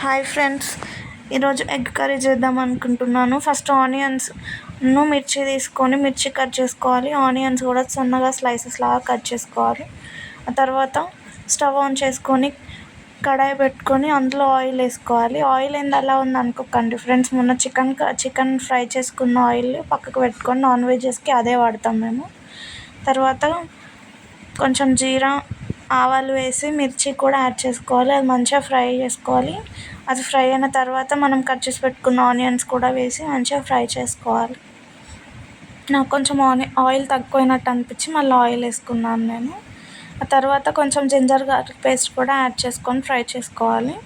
Hi friends, ఈరోజు egg curry చేద్దాం అనుకుంటున్నాను. ఫస్ట్ ఆనియన్స్ను మిర్చి తీసుకొని మిర్చి కట్ చేసుకోవాలి. ఆనియన్స్ కూడా సన్నగా స్లైసెస్ లాగా కట్ చేసుకోవాలి. ఆ తర్వాత స్టవ్ ఆన్ చేసుకొని కడాయి పెట్టుకొని అందులో ఆయిల్ వేసుకోవాలి. ఆయిల్ ఏంది అలా ఉంది అనుకోకండి ఫ్రెండ్స్, మొన్న చికెన్ ఫ్రై చేసుకున్న ఆయిల్ పక్కకు పెట్టుకొని నాన్ వెజెస్కి అదే వాడతాం మేము. తర్వాత కొంచెం జీరా ఆవాలు వేసి మిర్చి కూడా యాడ్ చేసుకోవాలి. అది మంచిగా ఫ్రై చేసుకోవాలి. అది ఫ్రై అయిన తర్వాత మనం కట్ చేసి పెట్టుకున్న ఆనియన్స్ కూడా వేసి మంచిగా ఫ్రై చేసుకోవాలి. నాకు కొంచెం ఆయిల్ తక్కువైనట్టు అనిపించి మళ్ళీ ఆయిల్ వేసుకున్నాను నేను. ఆ తర్వాత కొంచెం జింజర్ గార్లిక్ పేస్ట్ కూడా యాడ్ చేసుకొని ఫ్రై చేసుకోవాలి.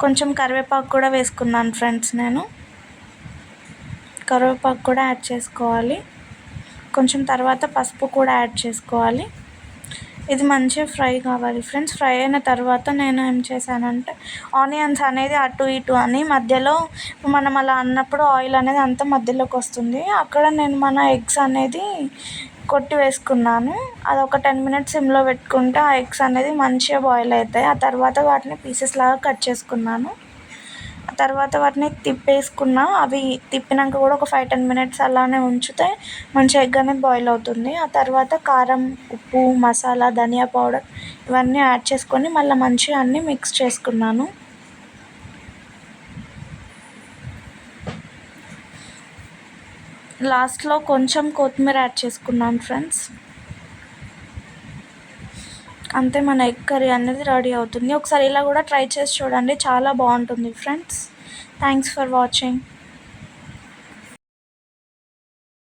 కొంచెం కరివేపాకు కూడా వేసుకున్నాను ఫ్రెండ్స్ నేను. కరివేపాకు కూడా యాడ్ చేసుకోవాలి. కొంచెం తర్వాత పసుపు కూడా యాడ్ చేసుకోవాలి. ఇది మంచిగా ఫ్రై కావాలి ఫ్రెండ్స్. ఫ్రై అయిన తర్వాత నేను ఏం చేశానంటే ఆనియన్స్ అనేది అటు ఇటు అని మధ్యలో మనం అలా అన్నప్పుడు ఆయిల్ అనేది అంతా మధ్యలోకి వస్తుంది. అక్కడ నేను మన ఎగ్స్ అనేది కొట్టి వేసుకున్నాను. అది ఒక 10 minutes సిమ్లో పెట్టుకుంటే ఆ ఎగ్స్ అనేది మంచిగా బాయిల్ అవుతాయి. ఆ తర్వాత వాటిని పీసెస్ లాగా కట్ చేసుకున్నాను. తర్వాత వాటిని తిప్పేసుకున్నా. అవి తిప్పినాక కూడా ఒక 5-10 minutes అలానే ఉంచితే మంచిగా ఎగ్ అనేది బాయిల్ అవుతుంది. ఆ తర్వాత కారం, ఉప్పు, మసాలా, ధనియా పౌడర్ ఇవన్నీ యాడ్ చేసుకొని మళ్ళీ మంచిగా అన్నీ మిక్స్ చేసుకున్నాను. లాస్ట్లో కొంచెం కొత్తిమీర యాడ్ చేసుకున్నాను ఫ్రెండ్స్. అంతే, మన ఎగ్ కర్రీ అనేది రెడీ అవుతుంది. ఒకసారి ఇలా కూడా ట్రై చేసి చూడండి, చాలా బాగుంటుంది ఫ్రెండ్స్. Thanks for watching.